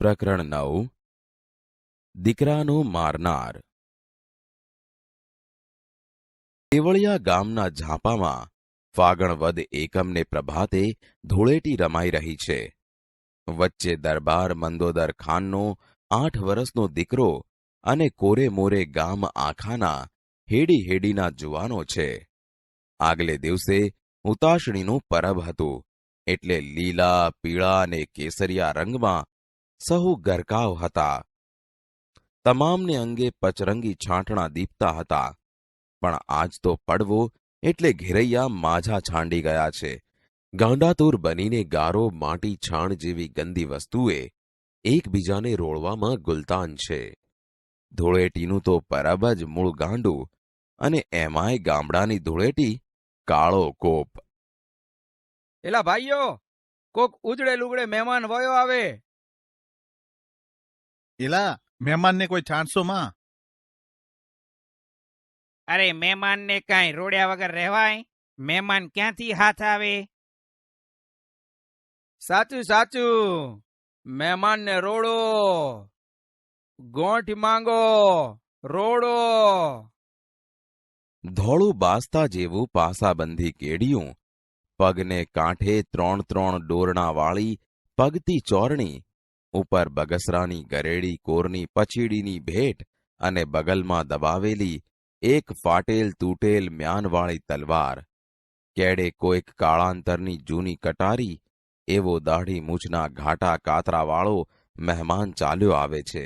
પ્રકરણ 9 દીકરાનો મારનાર. કેવળિયા ગામના ઝાંપામાં ફાગણ વદ એકમને પ્રભાતે ધૂળેટી રમાઈ રહી છે. વચ્ચે દરબાર મંદોદર ખાનનો 8 વર્ષનો દીકરો અને કોરે મોરે ગામ આખાના હેડી હેડીના જુવાનો છે. આગલે દિવસે ઉતાશણીનું પરબ હતું, એટલે લીલા, પીળા અને કેસરિયા રંગમાં સહુ ગરકાવ હતા. તમામને અંગે પચરંગી છાંટણા દીપતા હતા. પણ આજ તો પડવો એટલે ઘેરૈયા માઝા છાંડી ગયા છે. ગાંડાતુર બનીને ગારો, માટી, છાણ જેવી ગંદી વસ્તુએ એકબીજાને રોળવામાં ગુલતાન છે. ધૂળેટીનું તો પરબ જ મૂળ ગાંડું, અને એમાંય ગામડાની ધૂળેટી કાળો કોપ. એલા ભાઈઓ, કોક ઉજળે લુગડે મહેમાન વયો આવે. એલા મહેમાનને કોઈ છાંટશો માં? અરે મહેમાનને કાંઈ રોડ્યા વગર રહેવાય? મહેમાન ક્યાંથી હાથ આવે? સાચું સાચું, મહેમાનને રોડો, ગોઠ માંગો, રોડો. ધોળું બાસતા જેવું પાસાબંધી કેડિયું, પગને કાંઠે 3 ડોરણાવાળી પગતી ચોરણી, ઉપર બગસરાની ગરેડી કોરની પછીડીની ભેટ અને બગલમાં દબાવેલી એક ફાટેલ તૂટેલ મ્યાનવાળી તલવાર. કેડે કોઈક કાળાંતરની જૂની કટારી એવો દાઢી મૂછના ઘાટા કાતરાવાળો મહેમાન ચાલ્યો આવે છે.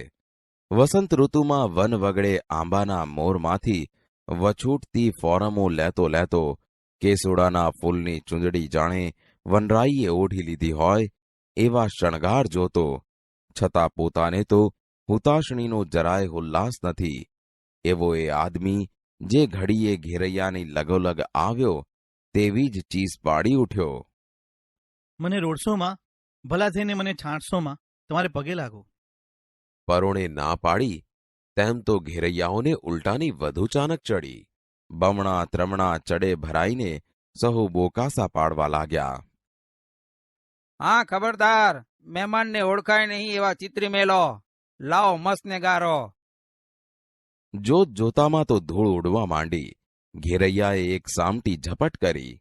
વસંત ઋતુમાં વન વગડે આંબાના મોરમાંથી વછૂટતી ફોરમો લેતો લેતો કેસુડાના ફૂલની ચૂંદડી જાણે વનરાઈએ ઓઢી લીધી હોય એવા શણગાર જોતો, છતાં પોતાને તો હુતાશણીનો જરાય ઉલ્લાસ નથી, એવો એ આદમી જે ઘડીએ ઘેરૈયાની લગોલગ આવ્યો તેવી જ ચીસ પાડી ઉઠ્યો. મને રોડશો માં? ભલા થઈને મને છાંટશો માં? તમારે પગે લાગો. પરોણે ના પાડી તેમ તો ઘેરૈયાઓને ઉલટાની વધુ ચાનક ચડી. બમણા ત્રમણા ચડે ભરાઈને સહુ બોકાસા પાડવા લાગ્યા. હા, ખબરદાર, મહેમાનને ઓળખાય નહીં એવા ચિત્રી મેલો. લાવો મસ્તને ગારો. જોત જોતામાં તો ધૂળ ઉડવા માંડી. ઘેરૈયાએ એક સામટી ઝપટ કરી.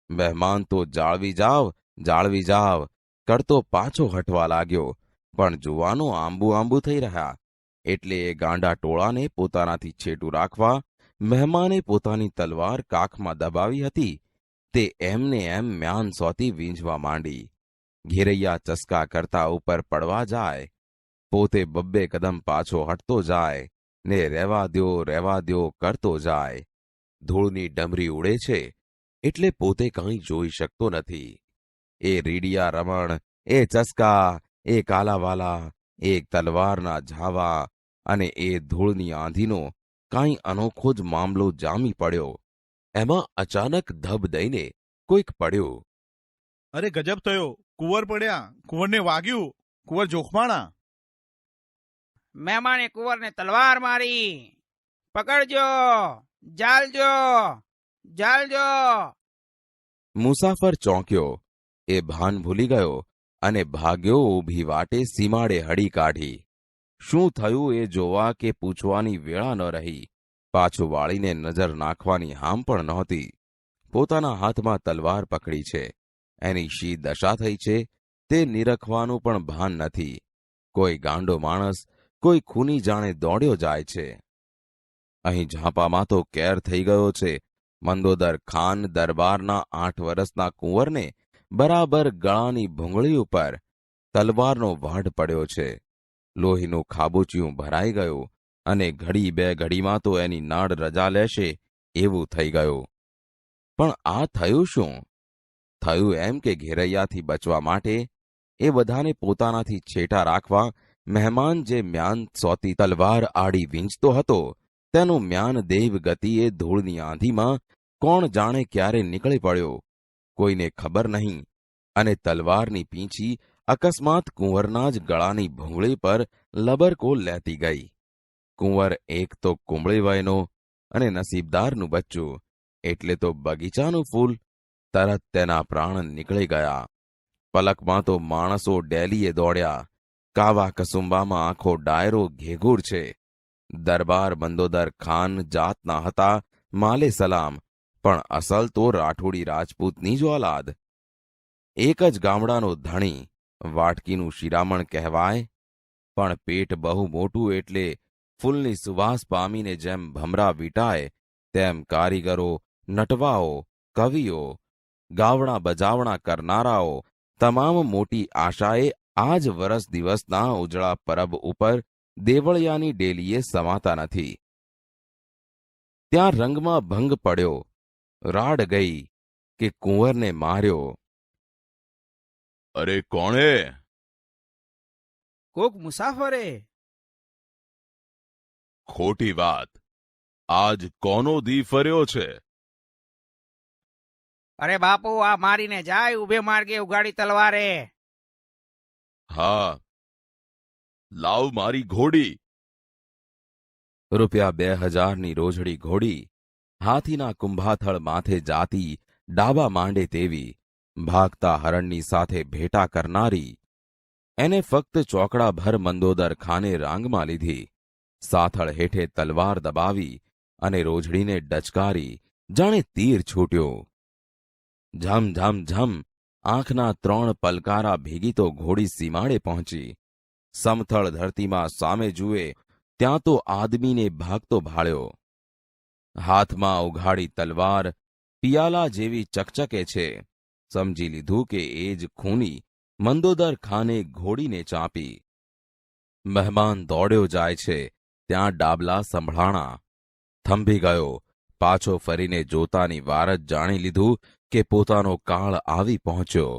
મહેમાન તો જાળવી જાવ કરતો પાછો હટવા લાગ્યો, પણ જુવાનો આંબુ થઈ રહ્યા. એટલે એ ગાંડા ટોળાને પોતાનાથી છેટું રાખવા મહેમાને પોતાની તલવાર કાખમાં દબાવી હતી તે એમને એમ મ્યાન સોતી વીંઝવા માંડી. ઘેરૈયા ચસકા કરતા ઉપર પડવા જાય, પોતે 2 કદમ પાછો હટતો જાય ને રહેવા દ્યો કરતો જાય. ધૂળની ડમરી ઉડે છે એટલે પોતે કંઈ જોઈ શકતો નથી. એ રીડિયા રમણ, એ ચસકા, એ કાલાવાલા, એક તલવારના ઝાવા અને એ ધૂળની આંધીનો કાંઈ અનોખો જ મામલો જામી પડ્યો. એમાં અચાનક ધબ દઈને કોઈક પડ્યો. અરે ગજબ થયો, કુંવર પડ્યા, કુંવરને વાગ્યું, કુંવર જોખમાણા. મહેમાને કુંવરને તલવાર મારી. પકડજો, જાલજો. મુસાફર ચોંક્યો. એ ભાન ભૂલી ગયો અને ભાગ્યો ઊભી વાટે સીમાડે હડી કાઢી. શું થયું એ જોવા કે પૂછવાની વેળા ન રહી. પાછું વાળીને નજર નાખવાની હામ પણ નહોતી. પોતાના હાથમાં તલવાર પકડી છે, એની શી દશા થઈ છે તે નિરખવાનું પણ ભાન નથી. કોઈ ગાંડો માણસ કોઈ ખૂની જાણે દોડ્યો જાય છે. અહીં ઝાંપામાં તો કેર થઈ ગયો છે. મંદોદર ખાન દરબારના 8 વર્ષના કુંવરને બરાબર ગળાની ભૂંગળી ઉપર તલવારનો વાઢ પડ્યો છે. લોહીનું ખાબોચિયું ભરાઈ ગયું અને ઘડી 2 ઘડીમાં તો એની નાડ રજા લેશે એવું થઈ ગયું. પણ આ થયું શું? થયું એમ કે ઘેરૈયાથી બચવા માટે એ બધાને પોતાનાથી છેટા રાખવા મહેમાન જે મ્યાન સોતી તલવાર આડી વીંચતો હતો તેનું મ્યાન દેવ ગતિએ ધૂળની આંધીમાં કોણ જાણે ક્યારે નીકળી પડ્યો, કોઈને ખબર નહીં. અને તલવારની પીંછી અકસ્માત કુંવરના જ ગળાની ભૂંગળી પર લબરકો લેતી ગઈ. કુંવર એક તો કુંબળી વયનો અને નસીબદારનું બચ્ચું, એટલે તો બગીચાનું ફૂલ. તરત તેના પ્રાણ નીકળી ગયા. પલકમાં તો માણસો ડેલીએ દોડ્યા. કાવા કસુંબામાં આખો ડાયરો ઘેઘૂર છે. દરબાર બંદોદર ખાન જાતના હતા માલે સલામ, પણ અસલ તો રાઠોડી રાજપૂતની જ ઓલાદ. એક જ ગામડાનો ધણી, વાટકીનું શિરામણ કહેવાય, પણ પેટ બહુ મોટું એટલે ફૂલની સુવાસ પામીને જેમ ભમરા વીંટાય તેમ કારીગરો, નટવાઓ, કવિઓ, ગાવણા બજાવણા કરનારાઓ તમામ મોટી આશાએ આજ વરસ દિવસના ઉજળા પરબ ઉપર દેવળિયાની ડેલીએ સમાતા નથી. ત્યાં રંગમાં ભંગ પડ્યો, રાડ ગઈ કે કુંવરને માર્યો. અરે કોણે? કોક મુસાફરે. ખોટી વાત. આજ કોનો દી ફર્યો છે? અરે બાપુ, આ મારીને જાય ઉભે માર્ગે ઉગાડી તલવારે. હા, લાવ મારી ઘોડી. રૂપિયા 2000ની રોજડી ઘોડી, હાથીના કુંભાથળ માથે જાતી ડાબા માંડે તેવી, ભાગતા હરણની સાથે ભેટા કરનારી, એને ફક્ત ચોકડાભર મંદોદર ખાને રાંગમાં લીધી. સાથળ હેઠે તલવાર દબાવી અને રોજડીને ડચકારી જાણે તીર છૂટ્યો. ઝમ ઝમ ઝમ આંખના 3 પલકારા ભેગી તો ઘોડી સીમાડે પહોંચી. સમથળ ધરતીમાં સામે જુએ ત્યાં તો આદમીને ભાગતો ભાળ્યો. હાથમાં ઉઘાડી તલવાર પિયાલા જેવી ચકચકે છે. સમજી લીધું કે એ જ ખૂની મંદોદર ખાને ઘોડીને ચાંપી. મહેમાન દોડ્યો જાય છે ત્યાં ડાબલા સંભળાણા. થંભી ગયો. પાછો ફરીને જોતાની વાર જ જાણી લીધું કે પોતાનો કાળ આવી પહોંચ્યો.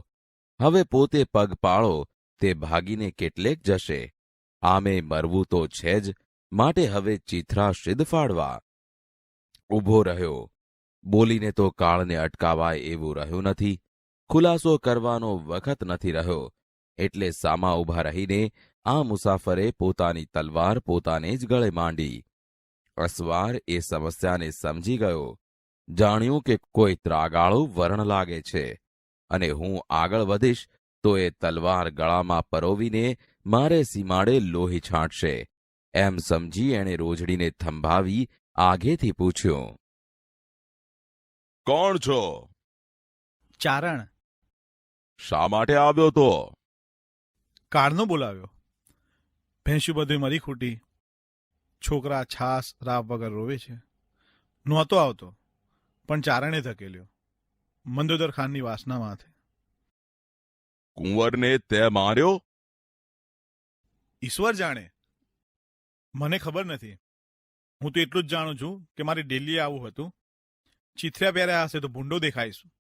હવે પોતે પગપાળો તે ભાગીને કેટલેક જશે. આમે મરવું તો છે જ, માટે હવે ચીથરા સિદ્ધ ફાડવા. ઊભો રહ્યો. બોલીને તો કાળને અટકાવાય એવું રહ્યું નથી. ખુલાસો કરવાનો વખત નથી રહ્યો. એટલે સામા ઊભા રહીને આ મુસાફરે પોતાની તલવાર પોતાને જ ગળે માંડી. અસવાર એ સમસ્યાને સમજી ગયો. જાણ્યું કે કોઈ ત્રાગાળું વર્ણ લાગે છે અને હું આગળ વધીશ તો એ તલવાર ગળામાં પરોવીને મારે સીમાડે લોહી છાંટશે. એમ સમજી એણે રોજડીને થંભાવી આગેથી પૂછ્યું. કોણ છો? ચારણ. શા માટે આવ્યો તો? કાળનો બોલાવ્યો. ભેંસું બધું મરી ખૂટી. છોકરા છાસ રાવ વગર રોવે છે. નહોતો આવતો, પણ ચારણે ધકેલ્યો. મંદોદર ખાનની વાસના માથે. કુંવરને તે માર્યો? ઈશ્વર જાણે, મને ખબર નથી. હું તો એટલું જ જાણું છું કે મારે ડેલીએ આવવું હતું. ચિથરા પહેર્યા હશે તો ભૂંડો દેખાઈશું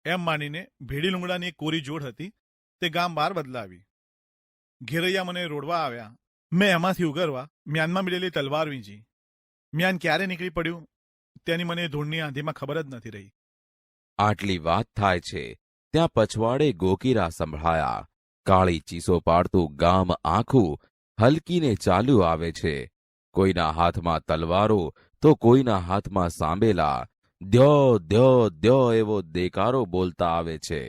એમ માનીને ભેડી લુંગડાની એક કોરી જોડ હતી તે ગામ બહાર બદલાવી. ઘેરૈયા મને રોડવા આવ્યા. મેં એમાંથી ઉગરવા મ્યાનમાં મિલેલી તલવાર વીંજી. મ્યાન ક્યારે નીકળી પડ્યું તેની મને ધૂળની આંધીમાં ખબર જ નથી રહી. આટલી વાત થાય છે ત્યાં પછવાડે ગોકીરા સંભળાયા. કાળી ચીસો પાડતું ગામ આખું હલકીને ચાલ્યું આવે છે. કોઈના હાથમાં તલવારો તો કોઈના હાથમાં સાંબેલા. દ્યો દ્યો દ્યો એવો દેકારો બોલતા આવે છે.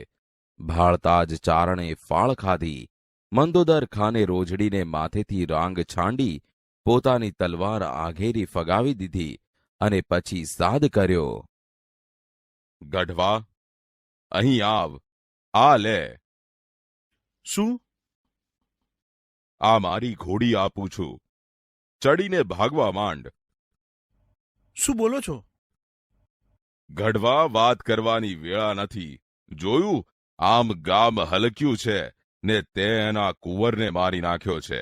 ભાળતા જ ચારણે ફાળ ખાધી. મંદોદર ખાને રોજડીને માથેથી રાંગ છાંડી પોતાની તલવાર આઘેરી ફગાવી દીધી અને પછી સાદ કર્યો. ગઢવા, અહીં આવ. આ લે. શું? આ મારી ઘોડી આપું છું. ચડીને ભાગવા માંડ. શું બોલો છો? ગઢવા, વાત કરવાની વેળા નથી. જોયું, આમ ગામ હલક્યું છે ને તે એના કુંવરને મારી નાખ્યો છે.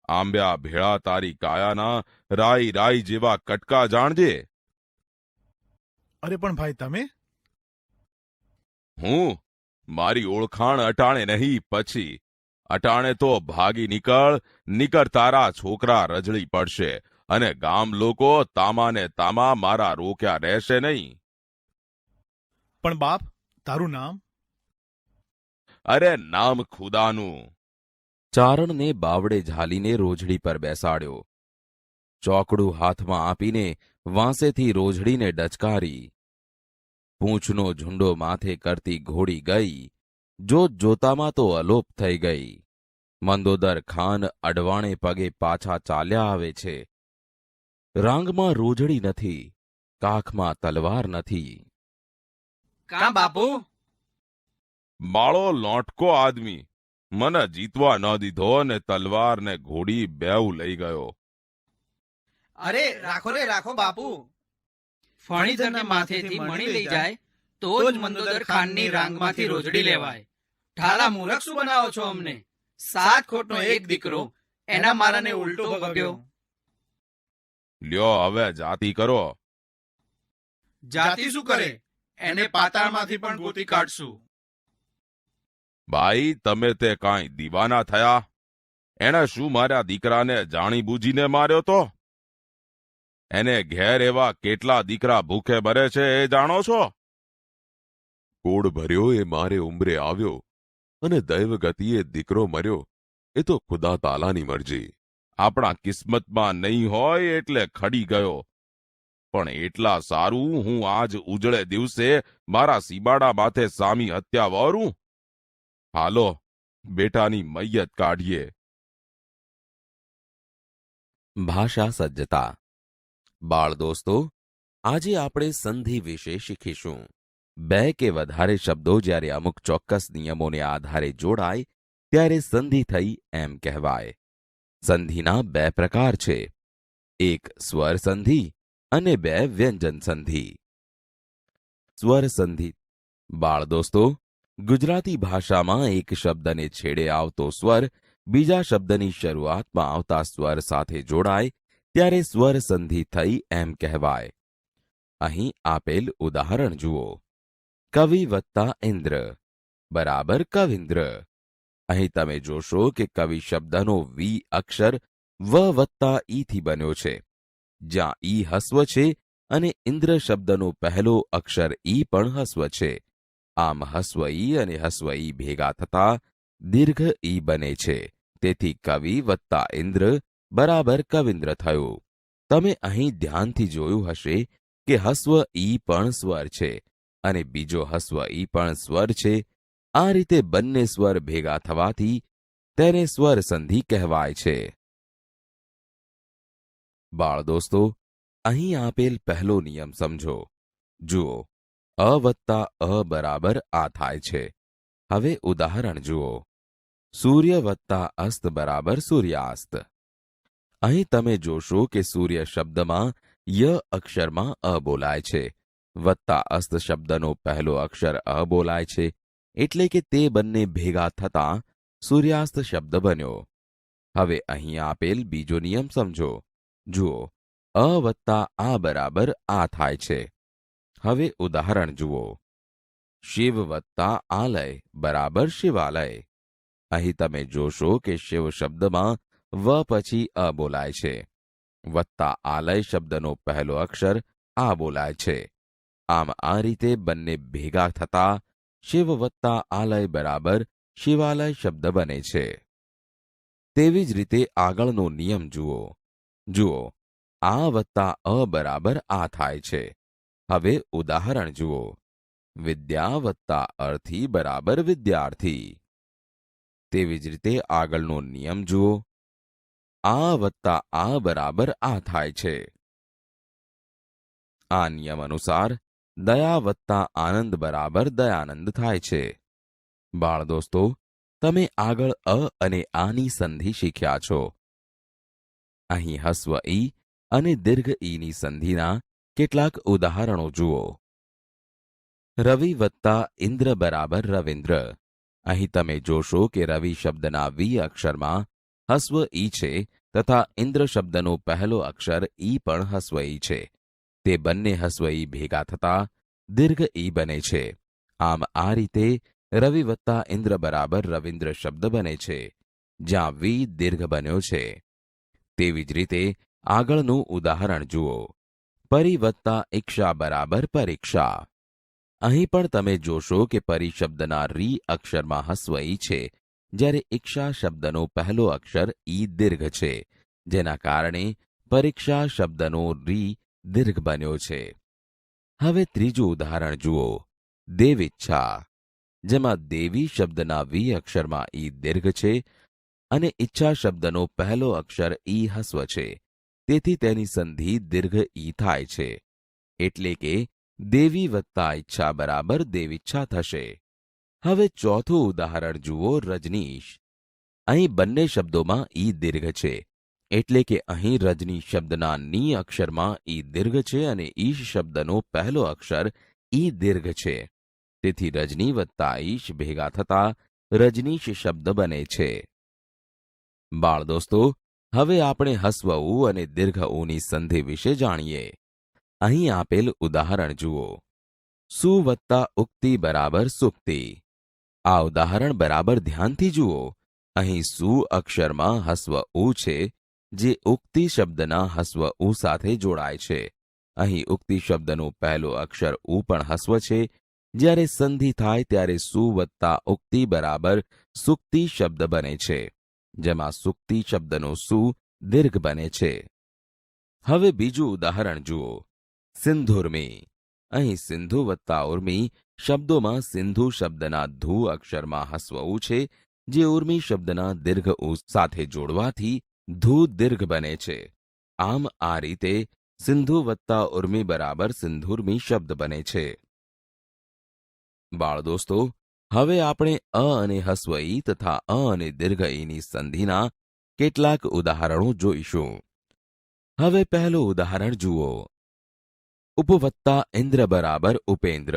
આંબ્યા ભેળા તારી કાયાના રાઈ રાઈ જેવા કટકા જાણજે. અરે પણ ભાઈ તમે? હું? મારી ઓળખાણ અટાણે નહીં, પછી. અટાણે તો ભાગી નીકળ તારા છોકરા રજળી પડશે અને ગામ લોકો તામાને તામા મારા રોક્યા રહેશે નહીં. પણ બાપ, તારું નામ? અરે નામ ખુદાનું. ચારણને બાવડે ઝાલીને રોજડી પર બેસાડ્યો. ચોકડું હાથમાં આપીને વાંસેથી રોજડીને ડચકારી. પૂંછનો ઝુંડો માથે કરતી ઘોડી ગઈ. જોત જોતામાં તો અલોપ થઈ ગઈ. મંદોદર ખાન અડવાણે પગે પાછા ચાલ્યા આવે છે. રાંગમાં રોજડી નથી, કાખમાં તલવાર નથી. કા બાપુ? માળો લોટકો આદમી મને જીતવા ન દીધો ને તલવાર ને ઘોડી બેઉ લઈ ગયો. અરે રાખો રે રાખો બાપુ. ફણીધરના માથેથી મણી લઈ જાય તો જ મંદોદર ખાનની રાંગમાંથી રોજડી લેવાય. ઠાલા મૂરખ શું બનાવો છો અમને? 7 ખોટનો એક દીકરો, એના મારાને ઉલટો ભગ્યો. લ્યો હવે જાતિ કરો. જાતિ શું કરે? એને પાતાળમાંથી પણ ગોતી કાઢશું. ભાઈ તમે તે કાંઈ દીવાના થયા? એણે શું મારા દીકરાને જાણી બૂજીને માર્યો તો? એને ઘેર એવા કેટલા દીકરા ભૂખે મરે છે એ જાણો છો? કોડ ભર્યો એ મારે ઉંમરે આવ્યો અને દૈવ ગતિએ દીકરો મર્યો એ તો ખુદા તાલાની મરજી. આપણા કિસ્મતમાં નહીં હોય એટલે ખડી ગયો. પણ એટલા સારું હું આજ ઉજળે દિવસે મારા સીબાડા માથે સામી હત્યા વરું? હાલો બેટાની મૈયત કાઢીએ. ભાષા સજ્જતા. બાળ દોસ્તો, આજે આપણે સંધિ વિશે શીખીશું. 2 કે વધારે શબ્દો જ્યારે અમુક ચોક્કસ નિયમોને આધારે જોડાય ત્યારે સંધિ થઈ એમ કહેવાય. સંધિના 2 પ્રકાર છે, એક સ્વર સંધિ અને 2 વ્યંજન સંધિ. સ્વર સંધિ. બાળ દોસ્તો, ગુજરાતી ભાષામાં એક શબ્દને છેડે આવતો સ્વર બીજા શબ્દની શરૂઆતમાં આવતા સ્વર સાથે જોડાય ત્યારે સ્વર સંધિ થઈ એમ કહેવાય. અહીં આપેલ ઉદાહરણ જુઓ. કવિ વત્તા ઇન્દ્ર બરાબર કવિન્દ્ર. અહીં તમે જોશો કે કવિ શબ્દનો વી અક્ષર વ વત્તા ઈથી બન્યો છે, જ્યાં ઈ હસ્વ છે અને ઇન્દ્ર શબ્દનો પહેલો અક્ષર ઈ પણ હસ્વ છે. આમ હસ્વ ઈ અને હસ્વ ઈ ભેગા થતા દીર્ઘ ઈ બને છે. તેથી કવિ વત્તા ઇન્દ્ર બરાબર કવિન્દ્ર થયું. તમે અહીં ધ્યાનથી જોયું હશે કે હસ્વ ઈ પણ સ્વર છે અને બીજો હસ્વ ઈ પણ સ્વર છે. આ રીતે બંને સ્વર ભેગા થવાથી તેને સ્વર સંધિ કહેવાય છે. બાળ દોસ્તો, અહીં આપેલ પહેલો નિયમ સમજો. જુઓ, અ વત્તા અ બરાબર આ થાય છે. હવે ઉદાહરણ જુઓ. સૂર્ય વત્તા અસ્ત બરાબર સૂર્યાસ્ત. અહીં તમે જોશો કે સૂર્ય શબ્દમાં ય અક્ષરમાં અ બોલાય છે, વત્તા અસ્ત શબ્દનો પહેલો અક્ષર અ બોલાય છે, એટલે કે તે બંને ભેગા થતાં સૂર્યાસ્ત શબ્દ બન્યો. હવે અહીં આપેલ બીજો નિયમ સમજો. જુઓ, અ વત્તા આ બરાબર આ થાય છે. હવે ઉદાહરણ જુઓ. શિવ વત્તા આલય બરાબર શિવાલય. અહીં તમે જોશો કે શિવ શબ્દમાં વ પછી અ બોલાય છે, વત્તા આલય શબ્દનો પહેલો અક્ષર આ બોલાય છે. આમ આ રીતે બંને ભેગા થતા શિવ વત્તા આલય બરાબર શિવાલય શબ્દ બને છે. તેવી જ રીતે આગળનો નિયમ જુઓ. જુઓ, આ વત્તા અ બરાબર આ થાય છે. હવે ઉદાહરણ જુઓ. વિદ્યા વત્તા અર્થી બરાબર વિદ્યાર્થી. તેવી જ રીતે આગળનો નિયમ જુઓ. આ વત્તા આ બરાબર આ થાય છે. આ નિયમ અનુસાર દયા વત્તા આનંદ બરાબર દયાનંદ થાય છે. બાળ દોસ્તો, તમે આગળ અ અને આની સંધિ શીખ્યા છો. અહીં હસ્વ ઈ અને દીર્ઘ ઈની સંધિના કેટલાક ઉદાહરણો જુઓ. રવિ વત્તા ઇન્દ્ર બરાબર રવિન્દ્ર. અહીં તમે જોશો કે રવિ શબ્દના વી અક્ષરમાં હસ્વ ઈ છે તથા ઇન્દ્ર શબ્દનો પહેલો અક્ષર ઈ પણ હસ્વ ઈ છે. તે બંને હસ્વ ઈ ભેગા થતા દીર્ઘ ઈ બને છે. આમ આ રીતે રવિ વત્તા ઇન્દ્ર બરાબર રવિન્દ્ર શબ્દ બને છે, જ્યાં વી દીર્ઘ બન્યો છે. તેવી જ રીતે આગળનું ઉદાહરણ જુઓ. પરી વત્તા ઈક્ષા બરાબર પરીક્ષા. અહીં પણ તમે જોશો કે પરી શબ્દના રી અક્ષરમાં હસ્વ ઈ છે, જ્યારે ઈક્ષા શબ્દનો પહેલો અક્ષર ઈ દીર્ઘ છે, જેના કારણે પરીક્ષા શબ્દનો રી દીર્ઘ બન્યો છે. હવે ત્રીજું ઉદાહરણ જુઓ. દેવીચ્છા, જેમાં દેવી શબ્દના વી અક્ષરમાં ઈ દીર્ઘ છે અને ઈચ્છા શબ્દનો પહેલો અક્ષર ઈ હસ્વ છે, તેથી તેની સંધિ દીર્ઘ ઈ થાય છે. એટલે કે દેવી વત્તા ઈચ્છા બરાબર દેવીચ્છા થશે. હવે ચોથું ઉદાહરણ જુઓ. રજનીશ. અહીં બંને શબ્દોમાં ઈ દીર્ઘ છે, એટલે કે અહીં રજની શબ્દના ની અક્ષરમાં ઈ દીર્ઘ છે અને ઈશ શબ્દનો પહેલો અક્ષર ઈ દીર્ઘ છે. તેથી રજની વત્તા ઈશ ભેગા થતા રજનીશ શબ્દ બને છે. બાળ દોસ્તો, હવે આપણે હસ્વ ઉ અને દીર્ઘ ઉની સંધિ વિશે જાણીએ. અહીં આપેલ ઉદાહરણ જુઓ. સુ વત્તા ઉક્તિ બરાબર સુક્તિ. આ ઉદાહરણ બરાબર ધ્યાનથી જુઓ. અહીં સુ અક્ષરમાં હસ્વ ઉ છે, જે ઉક્તિ શબ્દના હસ્વ ઉ સાથે જોડાય છે. અહીં ઉક્તિ શબ્દનો પહેલો અક્ષર ઉ પણ હસ્વ છે. જ્યારે સંધિ થાય ત્યારે સુ વત્તા ઉક્તિ બરાબર સુક્તિ શબ્દ બને છે, જેમાં સુક્તિ શબ્દનો સુ દીર્ઘ બને છે. હવે બીજું ઉદાહરણ જુઓ. સિંધુર્મી. અહીં સિંધુ વત્તા ઉર્મી શબ્દોમાં સિંધુ શબ્દના ધુ અક્ષરમાં હસ્વ ઉ છે, જે ઉર્મી શબ્દના દીર્ઘ ઉ સાથે જોડવાથી ધુ દીર્ઘ બને છે. આમ આ રીતે સિંધુ વત્તા ઉર્મી બરાબર સિંધુર્મી શબ્દ બને છે. બાળ દોસ્તો, હવે આપણે અ અને હસ્વ ઈ તથા અ અને દીર્ઘ ઈની સંધિના કેટલાક ઉદાહરણો જોઈશું. હવે પહેલું ઉદાહરણ જુઓ. ઉપવત્તા ઇન્દ્ર બરાબર ઉપેન્દ્ર,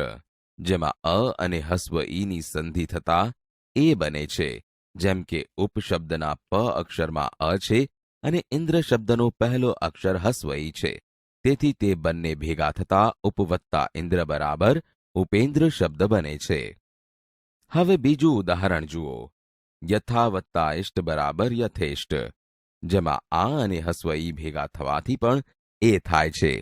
જેમાં અ અને હસ્વ ઈની સંધિ થતા એ બને છે. જેમ કે ઉપ શબ્દના પ અક્ષરમાં અ છે અને ઇન્દ્ર શબ્દનો પહેલો અક્ષર હસ્વ ઈ છે, તેથી તે બંને ભેગા થતા ઉપવત્તા ઇન્દ્ર બરાબર ઉપેન્દ્ર શબ્દ બને છે. હવે બીજું ઉદાહરણ જુઓ. યથા વત્તા ઇષ્ટ બરાબર યથેષ્ટ, જેમાં આ અને હસ્વ ઈ ભેગા થવાથી પણ એ થાય છે.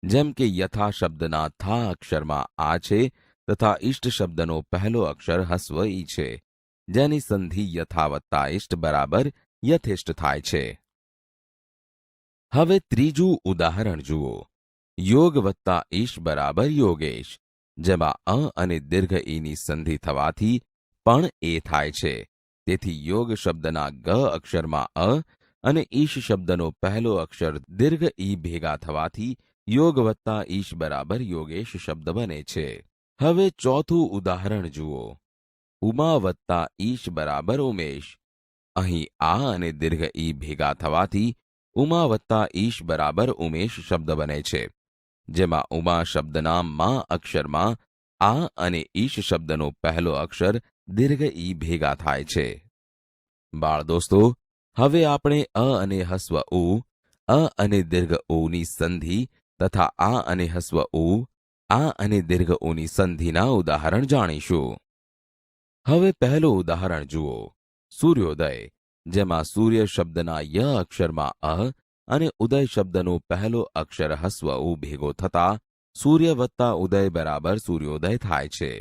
જેમ કે યથા શબ્દના થા અક્ષરમાં આ છે તથા ઇષ્ટ શબ્દનો પહેલો અક્ષર હસ્વ ઈ છે, જેની સંધિ યથા વત્તા ઇષ્ટ બરાબર યથેષ્ટ થાય છે. હવે ત્રીજું ઉદાહરણ જુઓ. યોગ વત્તા ઈશ બરાબર યોગેશ, જેમાં અ અને દીર્ઘ ઈની સંધિ થવાથી પણ એ થાય છે. તેથી યોગ શબ્દના ગ અક્ષરમાં અ અને ઈશ શબ્દનો પહેલો અક્ષર દીર્ઘ ઈ ભેગા થવાથી યોગ વત્તા ઈશ બરાબર યોગેશ શબ્દ બને છે. હવે ચોથું ઉદાહરણ જુઓ. ઉમા વત્તા ઈશ બરાબર ઉમેશ. અહીં આ અને દીર્ઘ ઈ ભેગા થવાથી ઉમા વત્તા ઈશ બરાબર ઉમેશ શબ્દ બને છે, જેમાં ઉમા શબ્દના મા અક્ષરમાં આ અને ઈશ શબ્દનો પહેલો અક્ષર દીર્ઘ ઈ ભેગા થાય છે. બાળ દોસ્તો, હવે આપણે અ અને હસ્વ ઉ, અ અને દીર્ઘ ઉની સંધિ તથા આ અને હસ્વ ઉ, આ અને દીર્ઘ ઉની સંધિના ઉદાહરણ જાણીશું. હવે પહેલું ઉદાહરણ જુઓ. સૂર્યોદય, જેમાં સૂર્ય શબ્દના ય અક્ષરમાં અ અને ઉદય શબ્દનો પહેલો અક્ષર હસ્વ ઉ ભેગો થતા સૂર્ય વત્તા ઉદય બરાબર સૂર્યોદય થાય છે.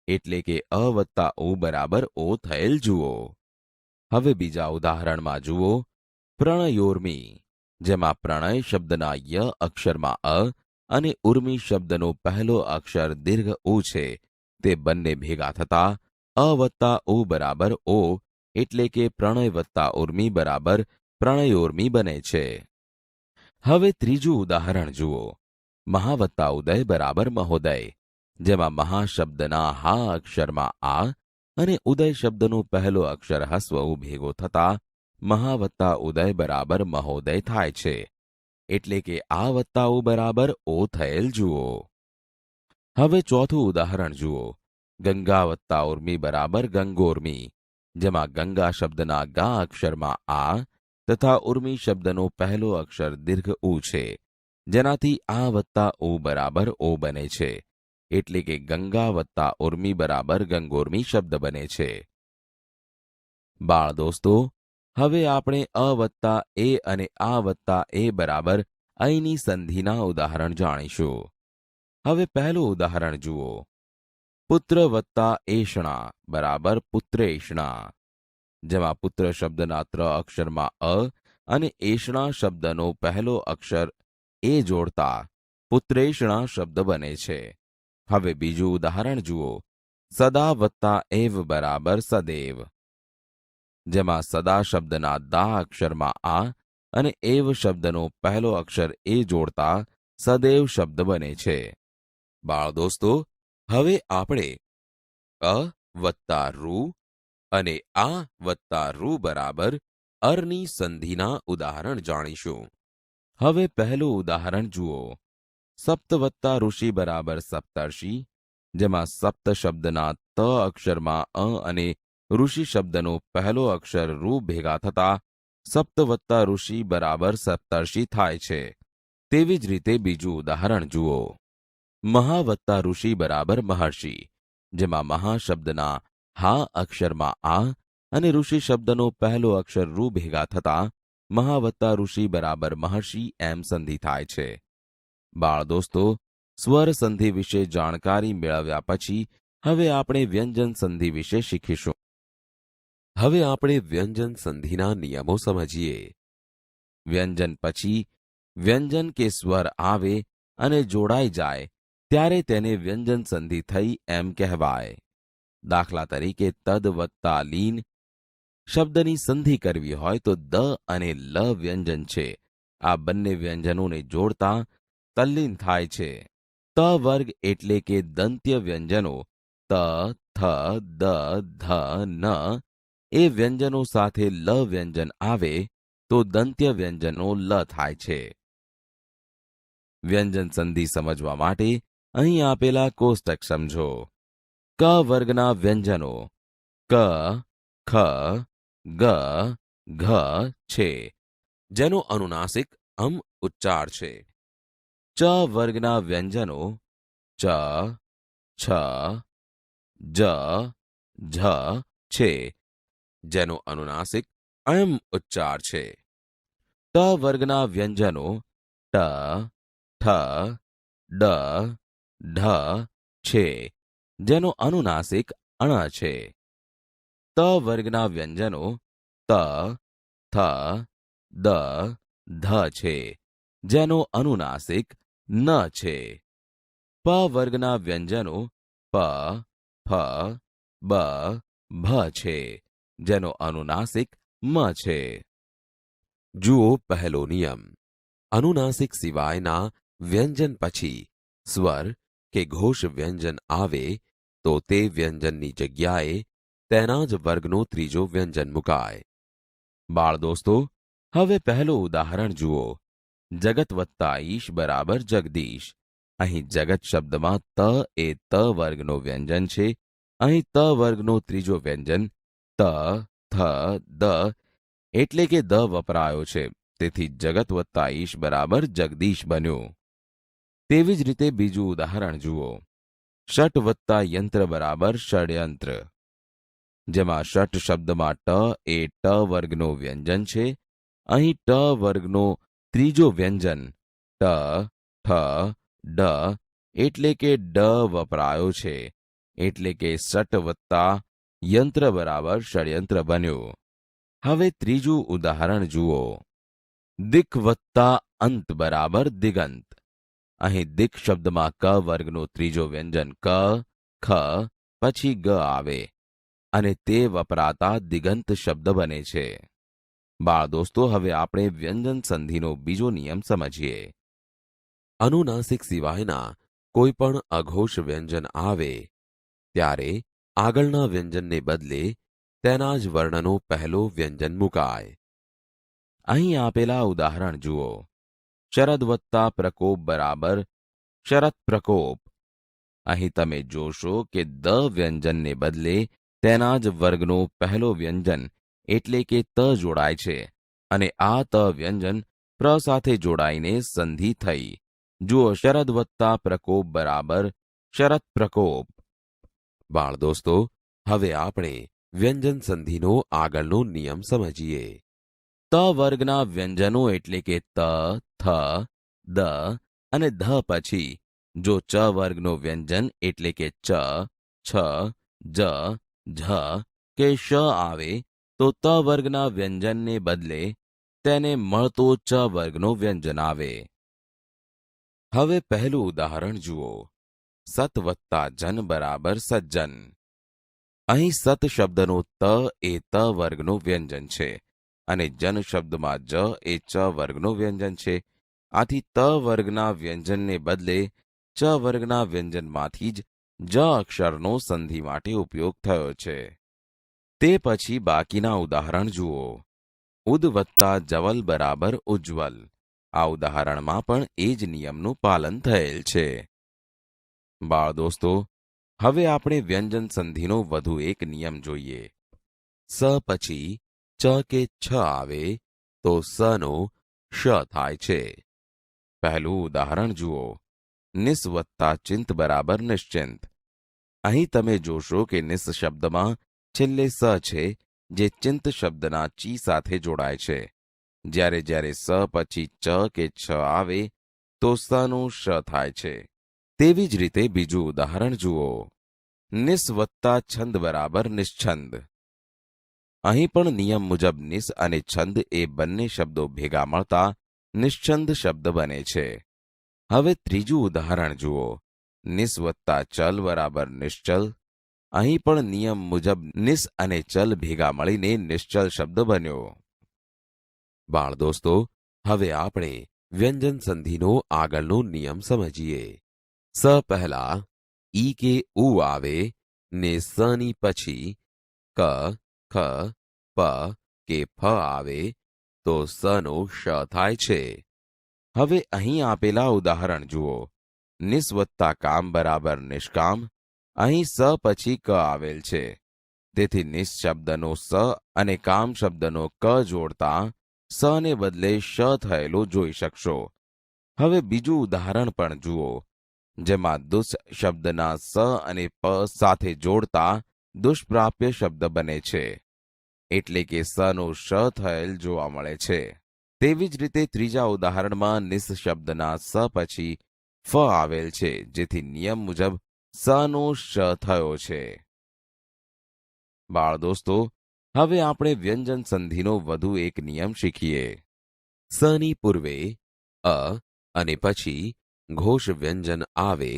એટલે કે અ વત્તા ઉ બરાબર ઓ થયેલ જુઓ. હવે બીજા ઉદાહરણમાં જુઓ. પ્રણયોર્મી, જેમાં પ્રણય શબ્દના ય અક્ષરમાં અ અને ઉર્મી શબ્દનો પહેલો અક્ષર દીર્ઘ ઉ છે, તે બંને ભેગા થતા અ વત્તા ઉ બરાબર ઓ, એટલે કે પ્રણય વત્તા ઉર્મી બરાબર પ્રણયોર્મી બને છે. હવે ત્રીજું ઉદાહરણ જુઓ. મહા વત્તા ઉદય બરાબર મહોદય, જેમાં મહા શબ્દના હા અક્ષરમાં આ અને ઉદય શબ્દનો પહેલો અક્ષર હસ્વ ઉ ભેગો થતા મહા વત્તા ઉદય બરાબર મહોદય થાય છે. એટલે કે આ વત્તા ઉ બરાબર ઓ થયેલ જુઓ. હવે ચોથું ઉદાહરણ જુઓ. ગંગા વત્તા ઉર્મી બરાબર ગંગોર્મી, જેમાં ગંગા શબ્દના ગા અક્ષરમાં આ તથા ઉર્મી શબ્દનો પહેલો અક્ષર દીર્ઘ ઉ છે, જેનાથી આ વત્તા ઉ બરાબર ઓ બને છે. એટલે કે ગંગા વત્તા ઉર્મી બરાબર ગંગોર્મી શબ્દ બને છે. બાળ દોસ્તો, હવે આપણે અ વત્તા એ અને આ વત્તા એ બરાબર અહીંની સંધિના ઉદાહરણ જાણીશું. હવે પહેલું ઉદાહરણ જુઓ. પુત્ર વત્તા એષણા બરાબર પુત્રેષણા, જેમાં પુત્ર શબ્દના ત્ર અક્ષરમાં અ અને એષણા શબ્દનો પહેલો અક્ષર એ જોડતા પુત્રેષણા શબ્દ બને છે. હવે બીજું ઉદાહરણ જુઓ. સદા વત્તા એવ બરાબર સદેવ, જેમાં સદા શબ્દના દા અક્ષરમાં આ અને એવ શબ્દનો પહેલો અક્ષર એ જોડતા સદેવ શબ્દ બને છે. બાળ દોસ્તો, હવે આપણે અ વત્તા રૂ અને આ વત્તા રૂ બરાબર અરની સંધિના ઉદાહરણ જાણીશું. હવે પહેલું ઉદાહરણ જુઓ. સપ્ત વત્તા ઋષિ બરાબર સપ્તર્ષિ, જેમાં સપ્ત શબ્દના ત અક્ષરમાં અ અને ઋષિ શબ્દનો પહેલો અક્ષર રૂ ભેગા થતા સપ્ત વત્તા ઋષિ બરાબર સપ્તર્ષિ થાય છે. તેવી જ રીતે બીજું ઉદાહરણ જુઓ. મહા વત્તા ઋષિ બરાબર મહર્ષિ, જેમાં મહા શબ્દના હા અક્ષરમાં આ અને ઋષિ શબ્દનો પહેલો અક્ષર રૂ ભેગા થતા મહા વત્તા ઋષિ બરાબર મહર્ષિ એમ સંધિ થાય છે. બાળ દોસ્તો, સ્વર સંધિ વિશે જાણકારી મેળવ્યા પછી હવે આપણે વ્યંજન સંધિ વિશે શીખીશું. હવે આપણે વ્યંજન સંધિના નિયમો સમજીએ. વ્યંજન પછી વ્યંજન કે સ્વર આવે અને જોડાઈ જાય ત્યારે તેને વ્યંજન સંધિ થઈ એમ કહેવાય. દાખલા તરીકે તદ વત્તા લીન શબ્દની સંધિ કરવી હોય તો દ અને લ વ્યંજન છે. આ બંને વ્યંજનોને જોડતા તલ્લીન થાય છે. ત વર્ગ એટલે કે દંત્ય વ્યંજનો ત, થ, દ, ધ, ન એ વ્યંજનો સાથે લ વ્યંજન આવે તો દંત્ય વ્યંજનો લ થાય છે. વ્યંજન સંધિ સમજવા માટે અહીં આપેલા કોષ્ટક સમજો. ક વર્ગના વ્યંજનો ક, ખ, ગ, ઘ છે, જેનો અનુનાસિક અમ ઉચ્ચાર છે. ચ વર્ગના વ્યંજનો ચ, છ, જ, ઝ છે, જેનો અનુનાસિક અયમ ઉચ્ચાર છે. ટ વર્ગના વ્યંજનો ટ, ઠ, ડ, ઢ છે, જેનો અનુનાસિક અણ છે. ત વર્ગના વ્યંજનો ત, થ, દ, ધ છે, જેનો અનુનાસિક ન છે. પ વર્ગના વ્યંજનો પ, ફ, બ, ભ છે, જેનો અનુનાસિક મ છે. જુઓ પહેલો નિયમ. અનુનાસિક સિવાયના વ્યંજન પછી સ્વર કે ઘોષ વ્યંજન આવે તો તે વ્યંજનની જગ્યાએ તેના જ વર્ગનો ત્રીજો વ્યંજન મુકાય. બાળ દોસ્તો, હવે પહેલું ઉદાહરણ જુઓ. જગત વત્તા ઈશ બરાબર જગદીશ. અહીં જગત શબ્દમાં ત એ ત વર્ગનો વ્યંજન છે. અહીં ત વર્ગનો ત્રીજો વ્યંજન ત, થ, દ એટલે કે દ વપરાયો છે. તેથી જગત વત્તા ઈશ બરાબર જગદીશ બન્યું. તેવી જ રીતે બીજું ઉદાહરણ જુઓ. ષટ વત્તા યંત્ર બરાબર ષડયંત્ર, જેમાં ષટ શબ્દમાં ટ એ ટ વર્ગનો વ્યંજન છે. અહીં ટ વર્ગનો ત્રીજો વ્યંજન ટ, ઠ, ડ એટલે કે ડ વપરાયો છે. એટલે કે ષટ વત્તા યંત્ર બરાબર ષડયંત્ર બન્યું. હવે ત્રીજું ઉદાહરણ જુઓ. દિક વત્તા અંત બરાબર દિગંત. અહીં દિક શબ્દમાં ક વર્ગનો ત્રીજો વ્યંજન ક, ખ પછી ગ આવે અને તે વપરાતા દિગંત શબ્દ બને છે. બાળ દોસ્તો, હવે આપણે વ્યંજન સંધિનો બીજો નિયમ સમજીએ. અનુનાસિક સિવાયના કોઈ પણ અઘોષ વ્યંજન આવે ત્યારે આગળના વ્યંજનને બદલે તેના જ વર્ણનો પહેલો વ્યંજન મુકાય. અહીં આપેલા ઉદાહરણ જુઓ. શરદ વત્તા પ્રકોપ બરાબર શરત પ્રકોપ. અહીં તમે જોશો કે દ વ્યંજનને બદલે તેના જ વર્ગનો પહેલો વ્યંજન એટલે કે ત જોડાય છે અને આ ત વ્યંજન પ્ર સાથે જોડાઈને સંધિ થઈ. જુઓ, શરદ વત્તા પ્રકોપ બરાબર શરત પ્રકોપ. બાળ દોસ્તો, હવે આપણે વ્યંજન સંધિનો આગળનો નિયમ સમજીએ. ત વર્ગના વ્યંજનો એટલે કે ત, થ, દ અને ધ પછી જો ચ વર્ગનો વ્યંજન એટલે કે ચ, છ, જ, ઝ કે શ આવે તો ત વર્ગના વ્યંજનને બદલે તેને મળતો ચ વર્ગનો વ્યંજન આવે. હવે પહેલું ઉદાહરણ જુઓ. સત વત્તા જન બરાબર સજ્જન. અહીં સત શબ્દનો ત એ ત વર્ગનું વ્યંજન છે અને જન શબ્દમાં જ એ ચ વર્ગનું વ્યંજન છે. આથી ત વર્ગના વ્યંજનને બદલે ચ વર્ગના વ્યંજનમાંથી જ અક્ષરનો સંધિ માટે ઉપયોગ થયો છે. તે પછી બાકીના ઉદાહરણ જુઓ. ઉદ વત્તા જવલ બરાબર ઉજ્જવલ. આ ઉદાહરણમાં પણ એ જ નિયમનું પાલન થયેલ છે. બાળ દોસ્તો, હવે આપણે વ્યંજન સંધિનો વધુ એક નિયમ જોઈએ. સ પછી ચ કે છ આવે તો સનો શ થાય છે. પહેલું ઉદાહરણ જુઓ. નિસ વત્તા ચિંત બરાબર નિશ્ચિંત. અહીં તમે જોશો કે નિસ શબ્દમાં છેલ્લે સ છે, જે ચિંત શબ્દના ચી સાથે જોડાય છે. જ્યારે જ્યારે સ પછી ચ કે છ આવે તો સનું શ થાય છે. તેવી જ રીતે બીજું ઉદાહરણ જુઓ. નિસ વત્તા છંદ બરાબર નિશ્છંદ. અહીં પણ નિયમ મુજબ નિસ અને છંદ એ બંને શબ્દો ભેગા મળતા નિશ્છંદ શબ્દ બને છે. હવે ત્રીજું ઉદાહરણ જુઓ. નિસ વત્તા ચલ બરાબર નિશ્ચલ. અહીં પણ નિયમ મુજબ નિસ અને ચલ ભેગા મળીને નિશ્ચલ શબ્દ બન્યો. બાળ દોસ્તો, હવે આપણે વ્યંજન સંધિનો આગળનો નિયમ સમજીએ. સ પહેલા ઈ કે ઉ આવે ને સની પછી ક, ખ, પ કે ફ આવે તો સનો શ થાય છે. હવે અહીં આપેલા ઉદાહરણ જુઓ. નિસ વત્તા કામ બરાબર નિષ્કામ. અહીં સ પછી ક આવેલ છે. તેથી નિસ શબ્દનો સ અને કામ શબ્દનો ક જોડતા સ ને બદલે શ થયેલો જોઈ શકશો. હવે બીજું ઉદાહરણ પણ જુઓ, જેમાં દુષ શબ્દના સ અને પ સાથે જોડતા દુષ્પ્રાપ્ય શબ્દ બને છે. એટલે કે સનો શ થયેલ જોવા મળે છે. તેવી જ રીતે ત્રીજા ઉદાહરણમાં નિસ શબ્દના સ પછી ફ આવેલ છે, જેથી નિયમ મુજબ સનો શ થયો છે. બાળ દોસ્તો, હવે આપણે વ્યંજન સંધિનો વધુ એક નિયમ શીખીએ. સની પૂર્વે અ અને પછી ઘોષ વ્યંજન આવે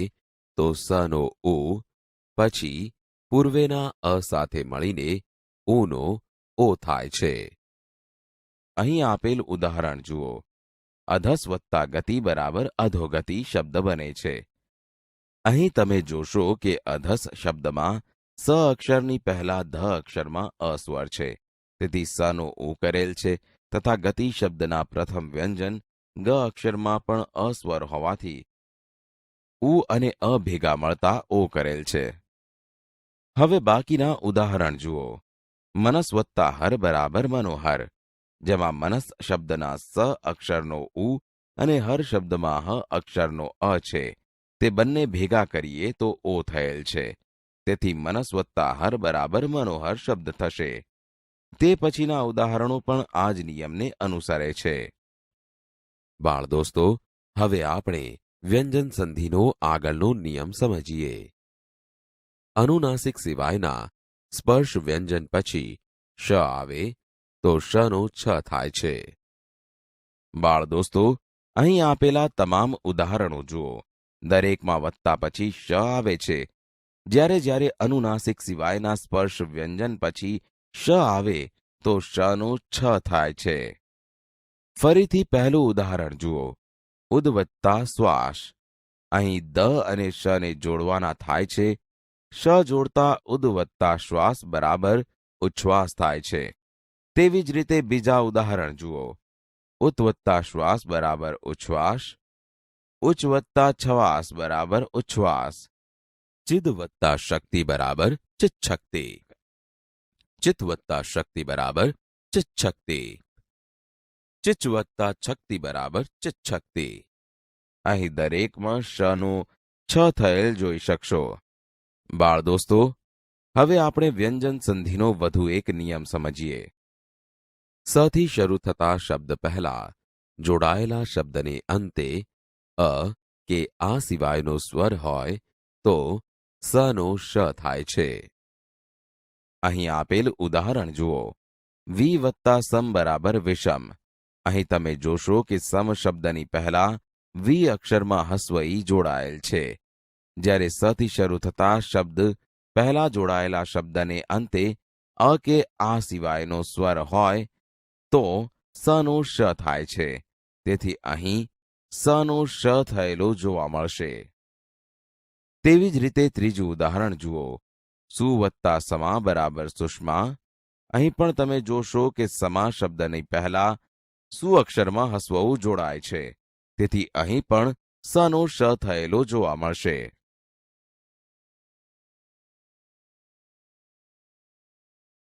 તો સનો ઉ પછી પૂર્વેના અ સાથે મળીને ઉનો ઓ થાય છે. અહીં આપેલ ઉદાહરણ જુઓ. અધસ વત્તા ગતિ બરાબર અધોગતિ શબ્દ બને છે. અહીં તમે જોશો કે અધસ શબ્દમાં સ અક્ષરની પહેલા ધ અક્ષરમાં અ સ્વર છે. તેથી સનો ઉ કરેલ છે તથા ગતિ શબ્દના પ્રથમ વ્યંજન ગ અક્ષરમાં પણ અ સ્વર હોવાથી ઉ અને અ ભેગા મળતા ઓ કરેલ છે. હવે બાકીના ઉદાહરણ જુઓ. મનસ વત્તા હર બરાબર મનોહર. જેમાં મનસ શબ્દના સ અક્ષરનો ઉ અને હર શબ્દમાં હ અક્ષરનો અ છે. તે બંને ભેગા કરીએ તો ઓ થયેલ છે. તેથી મનસ વત્તા હર બરાબર મનોહર શબ્દ થશે. તે પછીના ઉદાહરણો પણ આ જ નિયમને અનુસરે છે. બાળ દોસ્તો, હવે આપણે વ્યંજન સંધિનો આગળનો નિયમ સમજીએ. અનુનાસિક સિવાયના સ્પર્શ વ્યંજન પછી શ આવે તો શનો છ થાય છે. બાળ દોસ્તો, અહીં આપેલા તમામ ઉદાહરણો જુઓ. દરેકમાં વત્તા પછી શ આવે છે. જ્યારે જ્યારે અનુનાસિક સિવાયના સ્પર્શ વ્યંજન પછી શ આવે તો શનો છ થાય છે. ફરીથી પહેલું ઉદાહરણ જુઓ. ઉદ વત્તા શ્વાસ. અહીં દ અને શને જોડવાના થાય છે. શ જોડતા ઉદ વત્તા શ્વાસ બરાબર ઉચ્છ્વાસ થાય છે. તેવી જ રીતે બીજા ઉદાહરણ જુઓ. ઉત વત્તા શ્વાસ બરાબર ઉચ્છ્વાસ. ઉચ્ચ વત્તા છવાસ બરાબર ઉચ્છ્વાસ. ચિદ વત્તા શક્તિ બરાબર ચિચ્છક્તિ. ચિત વત્તા શક્તિ બરાબર ચિચ્છક્તિ. ચિચ વત્તા છક્તિ બરાબર ચિચ્છક્તિ. અહીં દરેકમાં શનું છ થયેલ જોઈ શકશો. બાળ દોસ્તો, હવે આપણે વ્યંજન સંધિનો વધુ એક નિયમ સમજીએ. સથી શરૂ થતા શબ્દ પહેલા જોડાયેલા શબ્દને અંતે અ કે આ સિવાયનો સ્વર હોય તો સનો શ થાય છે. અહીં આપેલ ઉદાહરણ જુઓ. વી વત્તા સમ બરાબર વિષમ. અહીં તમે જોશો કે સમ શબ્દની પહેલા વી અક્ષરમાં હસ્વ ઈ જોડાયેલ છે. જ્યારે સથી શરૂ થતા શબ્દ પહેલા જોડાયેલા શબ્દને અંતે અ કે આ સિવાયનો સ્વર હોય તો સનો શ થાય છે. તેથી અહીં સનો શ થયેલો જોવા મળશે. તેવી જ રીતે ત્રીજું ઉદાહરણ જુઓ. સુ વત્તા સમા બરાબર સુષ્મા. અહીં પણ તમે જોશો કે સમા શબ્દની પહેલા સુ અક્ષરમાં હસવું જોડાય છે. તેથી અહીં પણ સનો શ થયેલો જોવા મળશે.